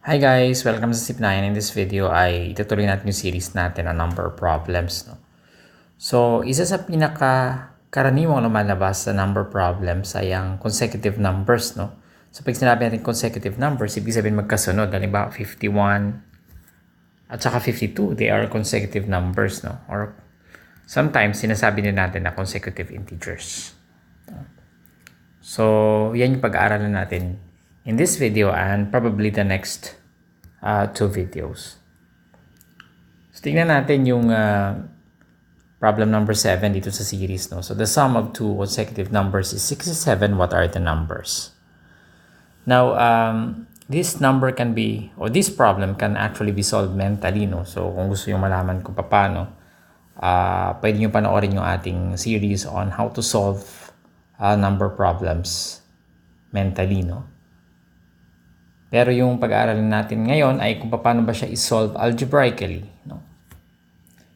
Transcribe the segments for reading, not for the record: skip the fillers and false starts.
Hi guys! Welcome sa SIP9. In this video ay itutuloy natin yung series natin na number problems. No? So, isa sa pinaka-karaniwang lumalabas sa number problems ay ang consecutive numbers. No? So, pag sinabi natin consecutive numbers, ibig sabihin magkasunod. Halimbawa, 51 at saka 52, they are consecutive numbers. No? Or sometimes, sinasabi din natin na consecutive integers. So, yan yung pag-aaralan natin in this video and probably the next two videos. So, tingnan natin yung problem number 7 dito sa series. No? So, the sum of two consecutive numbers is 67. What are the numbers? Now, this number can be, or this problem can actually be solved mentally. No? So, kung gusto nyo malaman kung paano, pwede nyo panoorin yung ating series on how to solve number problems mentally. No? Pero yung pag-aaralan natin ngayon ay kung paano ba siya i-solve algebraically. No?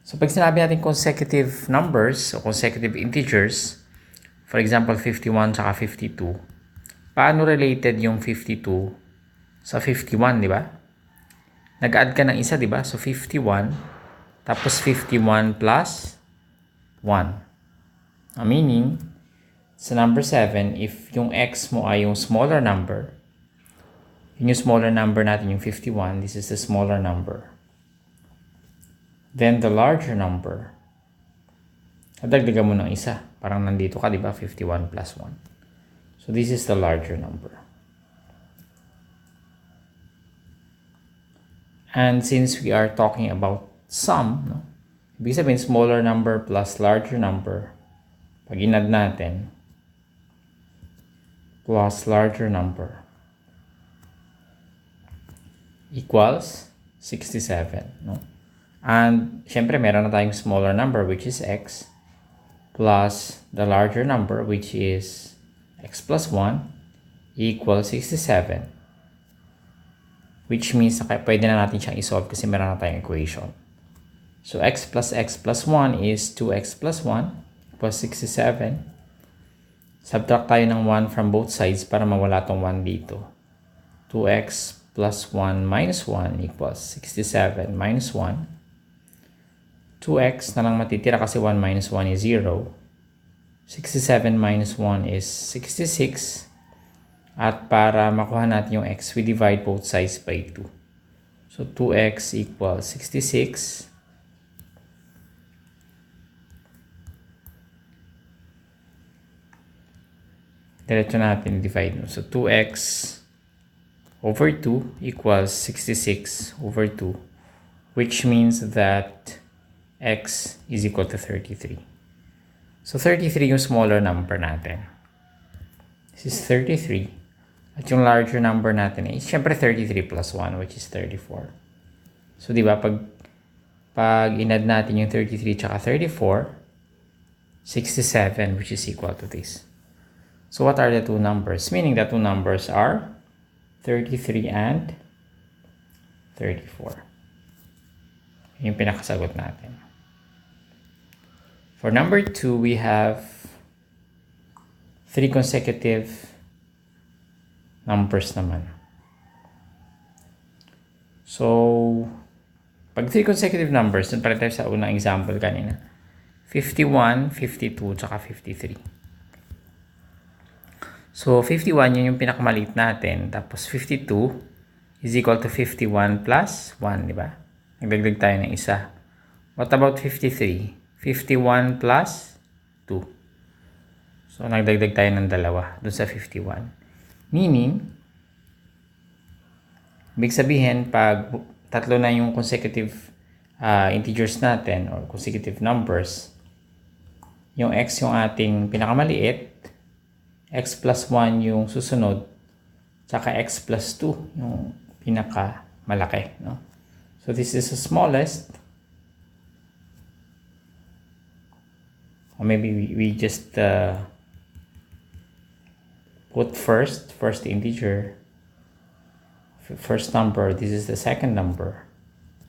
So pag sinabi natin consecutive numbers o consecutive integers, for example 51 tsaka 52, paano related yung 52 sa 51, di ba? Nag-add ka ng isa, di ba? So 51, tapos 51 plus 1. Meaning, sa number 7, if yung x mo ay yung smaller number, yung smaller number natin, yung 51, this is the smaller number. Then the larger number, nadagdagan mo ng isa. Parang nandito ka, di ba? 51 plus 1. So this is the larger number. And since we are talking about sum, no? Ibig sabihin, smaller number plus larger number, pag inad natin, plus larger number, equals 67, no? And syempre meron na tayong smaller number which is x plus the larger number which is x plus 1 equals 67, which means pwede na natin siyang isolve kasi meron na tayong equation. So x plus 1 is 2x plus 1 equals 67. Subtract tayo ng 1 from both sides para mawala tong 1 dito. 2x plus 1 minus 1 equals 67 minus 1. 2x na lang matitira kasi 1 minus 1 is 0. 67 minus 1 is 66. At para makuha natin yung x, we divide both sides by 2. So 2x equals 66. Diretso natin divide. So 2x over 2 equals 66 over 2, which means that x is equal to 33. So 33 yung smaller number natin. This is 33. At yung larger number natin is syempre 33 plus 1, which is 34. So di ba pag inad natin yung 33 tsaka 34, 67, which is equal to this. So what are the two numbers? Meaning the two numbers are 33 and 34. Yung pinakasagot natin. For number 2, we have 3 consecutive numbers naman. So, pag 3 consecutive numbers, dun pala tayo sa unang example kanina. 51, 52, tsaka 53. So, 51 yun yung pinakamaliit natin. Tapos, 52 is equal to 51 plus 1, di ba? Nagdagdag tayo ng isa. What about 53? 51 plus 2. So, nagdagdag tayo ng dalawa dun sa 51. Meaning, ibig sabihin, pag tatlo na yung consecutive integers natin or consecutive numbers, yung x yung ating pinakamaliit, x plus 1 yung susunod, tsaka x plus 2 yung pinakamalaki. No? So this is the smallest. Or maybe we just put first integer, first number, this is the second number,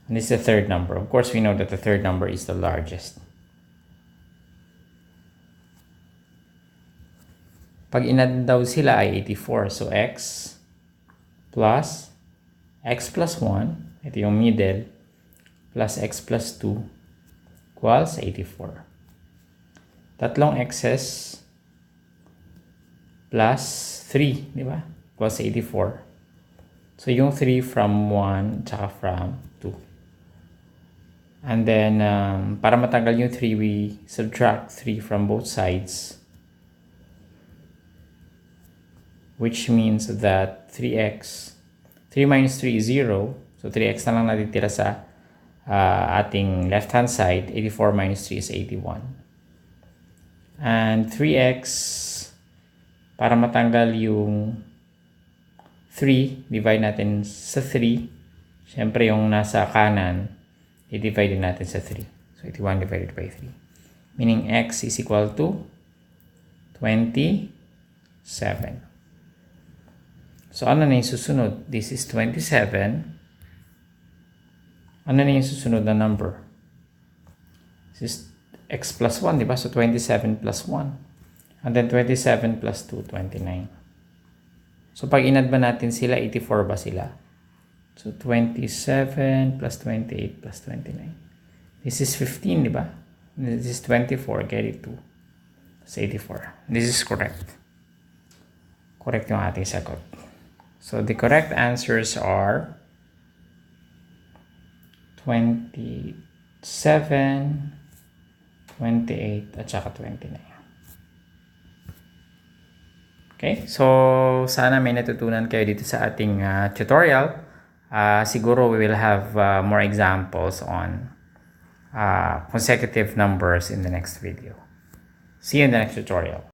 and this is the third number. Of course, we know that the third number is the largest. Pag inad daw sila ay 84. So x plus x plus 1, ito yung middle, plus x plus 2 equals 84. Tatlong x's plus 3, di ba? Equals 84. So, yung 3 from 1, tsaka from 2. And then, para matanggal yung 3, we subtract 3 from both sides. Which means that 3x, 3 minus 3 is 0. So, 3x na lang natitira sa ating left-hand side. 84 minus 3 is 81. And 3x, para matanggal yung 3, divide natin sa 3. Siyempre, yung nasa kanan, i-divide natin sa 3. So, 81 divided by 3. Meaning, x is equal to 27. So, ano na yung susunod? This is 27. Ano na yung susunod na number? This is x plus 1, di ba? So, 27 plus 1. And then, 27 plus 2, 29. So, pag in-add ba natin sila, 84 ba sila? So, 27 plus 28 plus 29. This is 15, di ba? This is 24. Get it 2. It's 84. This is correct. Correct yung ating sagot. So, the correct answers are 27, 28, at saka 29. Okay? So, sana may natutunan kayo dito sa ating tutorial. Siguro we will have more examples on consecutive numbers in the next video. See you in the next tutorial.